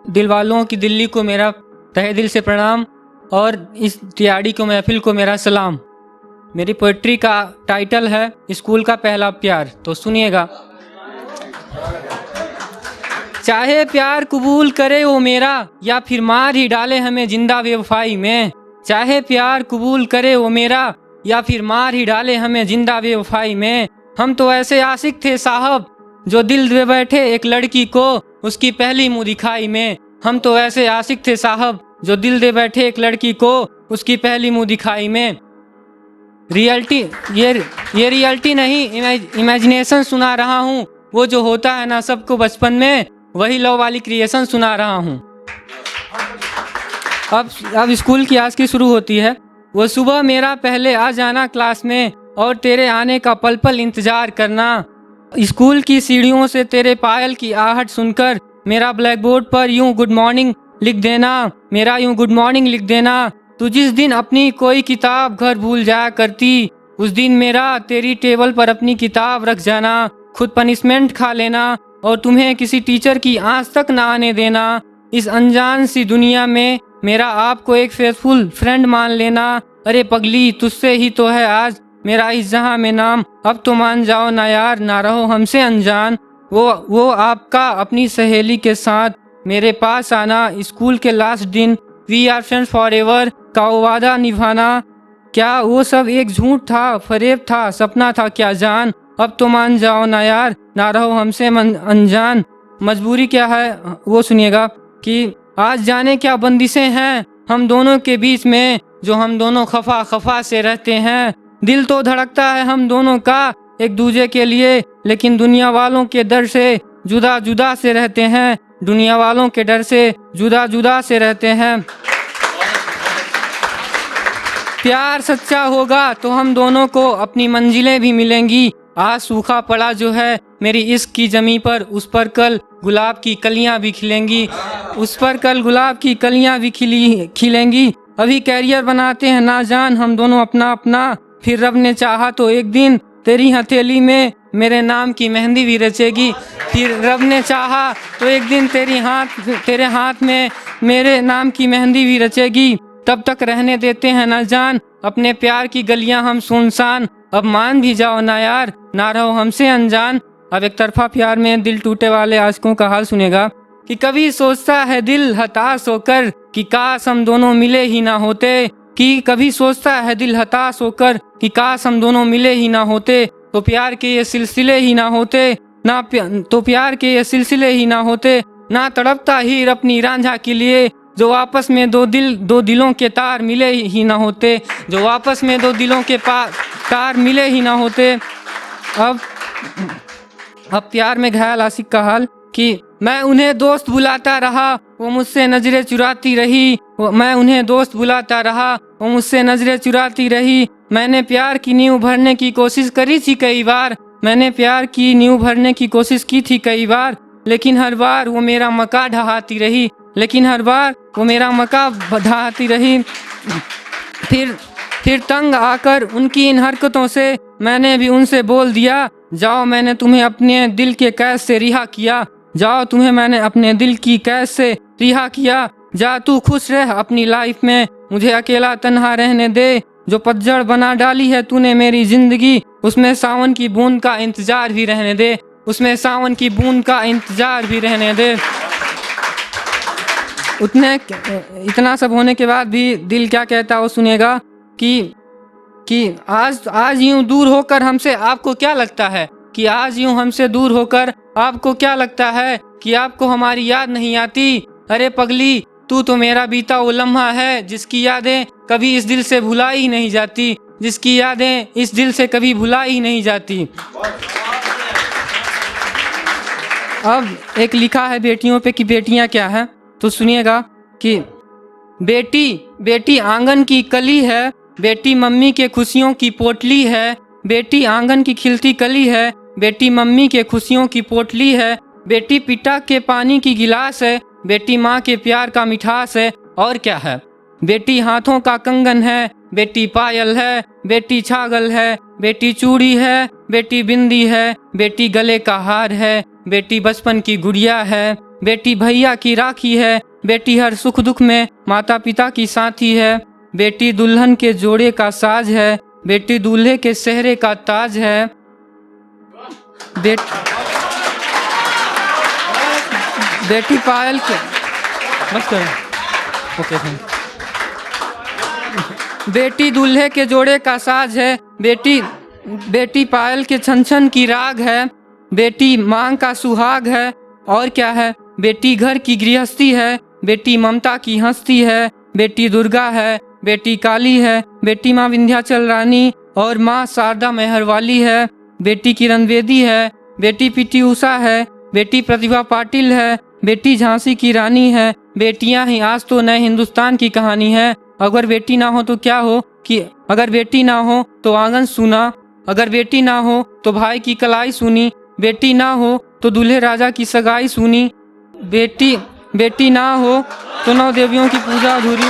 दिल वालों की दिल्ली को मेरा तहे दिल से प्रणाम और इस तियाड़ी को महफिल को मेरा सलाम। मेरी पोइट्री का टाइटल है स्कूल का पहला प्यार, तो सुनिएगा। चाहे प्यार कबूल करे वो मेरा या फिर मार ही डाले हमें जिंदा बेवफाई में। चाहे प्यार कबूल करे वो मेरा या फिर मार ही डाले हमें जिंदा बेवफाई में। हम तो ऐसे आशिक थे साहब जो दिल दे बैठे एक लड़की को उसकी पहली मुँह दिखाई में। हम तो ऐसे आशिक थे साहब जो दिल दे बैठे एक लड़की को उसकी पहली मुँह दिखाई में। रियलिटी ये रियलिटी नहीं, इमेजिनेशन सुना रहा हूँ। वो जो होता है ना सबको बचपन में, वही लव वाली क्रिएशन सुना रहा हूँ। अब स्कूल की आज की शुरू होती है। वो सुबह मेरा पहले आ जाना क्लास में और तेरे आने का पल पल इंतजार करना। स्कूल की सीढ़ियों से तेरे पायल की आहट सुनकर मेरा ब्लैक बोर्ड पर यूं गुड मॉर्निंग लिख देना, मेरा यूं गुड मॉर्निंग लिख देना। तू जिस दिन अपनी कोई किताब घर भूल जाया करती, उस दिन मेरा तेरी टेबल पर अपनी किताब रख जाना, खुद पनिशमेंट खा लेना और तुम्हें किसी टीचर की आंच तक ना आने देना। इस अनजान सी दुनिया में मेरा आपको एक फेथफुल फ्रेंड मान लेना। अरे पगली तुझसे ही तो है आज मेरा इस जहां में नाम। अब तो मान जाओ ना यार, ना रहो हमसे अनजान। वो आपका अपनी सहेली के साथ मेरे पास आना, स्कूल के लास्ट दिन we are friends for ever का वो वादा निभाना। क्या वो सब एक झूठ था, फरेब था, सपना था क्या जान। अब तो मान जाओ ना यार, ना रहो हमसे अनजान। मजबूरी क्या है वो सुनिएगा कि आज जाने क्या बंदिशें हैं हम दोनों के बीच में, जो हम दोनों खफा से रहते हैं। दिल तो धड़कता है हम दोनों का एक दूसरे के लिए, लेकिन दुनिया वालों के डर से जुदा जुदा से रहते हैं। दुनिया वालों के डर से जुदा जुदा से रहते हैं। प्यार सच्चा होगा तो हम दोनों को अपनी मंजिलें भी मिलेंगी। आज सूखा पड़ा जो है मेरी इश्क की जमी पर, उस पर कल गुलाब की कलियां भी खिलेंगी, उस पर कल गुलाब की कलियां भी खिलेंगी। अभी कैरियर बनाते हैं ना जान हम दोनों अपना अपना, फिर रब ने चाहा तो एक दिन तेरी हथेली में मेरे नाम की मेहंदी भी रचेगी। फिर रब ने चाहा तो एक दिन तेरे हाथ में मेरे नाम की मेहंदी भी रचेगी। तब तक रहने देते हैं ना जान अपने प्यार की गलियां हम सुनसान। अब मान भी जाओ ना यार, ना रहो हमसे अनजान। अब एक तरफा प्यार में दिल टूटे वाले आशिकों का हाल सुनेगा कि कभी सोचता है दिल हताश होकर कि काश हम दोनों मिले ही ना होते, कि कभी सोचता है दिल हताश होकर कि काश हम दोनों मिले ही ना होते, तो प्यार के ये सिलसिले ही ना होते ना, तो प्यार के ये सिलसिले ही ना होते ना। तड़पता हीर अपनी रांझा के लिए, जो आपस में दो दिलों के तार मिले ही ना होते, जो आपस में दो दिलों के तार मिले ही ना होते। अब प्यार में घायल आशिक का हाल कि मैं उन्हें दोस्त बुलाता रहा वो मुझसे नजरें चुराती रही, मैं उन्हें दोस्त बुलाता रहा वो मुझसे नजरें चुराती रही। मैंने प्यार की नींव भरने की कोशिश करी थी कई बार, मैंने प्यार की नींव भरने की कोशिश की थी कई बार, लेकिन हर बार वो मेरा मका ढहाती रही, लेकिन हर बार वो मेरा मका ढहाती रही। फिर तंग आकर उनकी इन हरकतों से मैंने भी उनसे बोल दिया, जाओ मैंने तुम्हें अपने दिल के कैद से रिहा किया, जाओ तुम्हें मैंने अपने दिल की कैद से रिहा किया। जा तू खुश रह अपनी लाइफ में, मुझे अकेला तन्हा रहने दे। जो पतझड़ बना डाली है तूने मेरी जिंदगी, उसमें सावन की बूंद का इंतजार भी रहने दे, उसमें सावन की बूंद का इंतजार भी रहने दे। इतना सब होने के बाद भी दिल क्या कहता है वो सुनेगा कि आज यूं दूर होकर हमसे आपको क्या लगता है, कि आज यूं हमसे दूर होकर आपको क्या लगता है कि आपको हमारी याद नहीं आती। अरे पगली तू तो मेरा बीता वो लम्हा है जिसकी यादें कभी इस दिल से भुलाई ही नहीं जाती, जिसकी यादें इस दिल से कभी भुलाई ही नहीं जाती। अब एक लिखा है बेटियों पे कि बेटियां क्या है, तो सुनिएगा कि बेटी आंगन की कली है, बेटी मम्मी के खुशियों की पोटली है, बेटी आंगन की खिलती कली है, बेटी मम्मी के खुशियों की पोटली है, बेटी पिता के पानी की गिलास है, बेटी माँ के प्यार का मिठास है। और क्या है, बेटी हाथों का कंगन है, बेटी पायल है, बेटी छागल है, बेटी चूड़ी है, बेटी बिंदी है, बेटी गले का हार है, बेटी बचपन की गुड़िया है, बेटी भैया की राखी है। बेटी हर सुख दुख में माता पिता की साथी है। बेटी दुल्हन के जोड़े का साज है। बेटी दूल्हे के सेहरे का ताज है। बेटी पायल के बस करो। Okay thank. बेटी दूल्हे के जोड़े का साज है। बेटी पायल के छन छन की राग है। बेटी मांग का सुहाग है। और क्या है? बेटी घर की गृहस्थी है। बेटी ममता की हस्ती है। बेटी दुर्गा है। बेटी काली है। बेटी माँ विंध्याचल रानी और माँ शारदा मेहर वाली है। बेटी किरण बेदी है। बेटी पीटी उषा है। बेटी प्रतिभा पाटिल है। बेटी झांसी की रानी है। बेटियां ही आज तो नए हिंदुस्तान की कहानी है। अगर बेटी ना हो तो क्या हो कि अगर बेटी ना हो तो आंगन सुना। अगर बेटी ना हो तो भाई की कलाई सुनी। बेटी ना हो तो दूल्हे राजा की सगाई सुनी। बेटी ना हो तो नौ देवियों की पूजा अधूरी।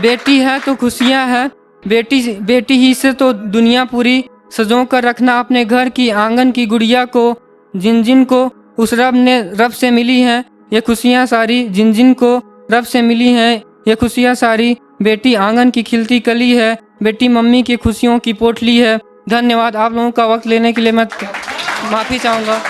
बेटी है तो खुशियां है। बेटी ही से तो दुनिया पूरी। सजो कर रखना अपने घर की आंगन की गुड़िया को। जिन जिन को उस रब से मिली हैं ये खुशियां सारी। जिन जिन को रब से मिली हैं ये खुशियां सारी। बेटी आंगन की खिलती कली है। बेटी मम्मी की खुशियों की पोटली है। धन्यवाद। आप लोगों का वक्त लेने के लिए मैं माफ़ी चाहूँगा।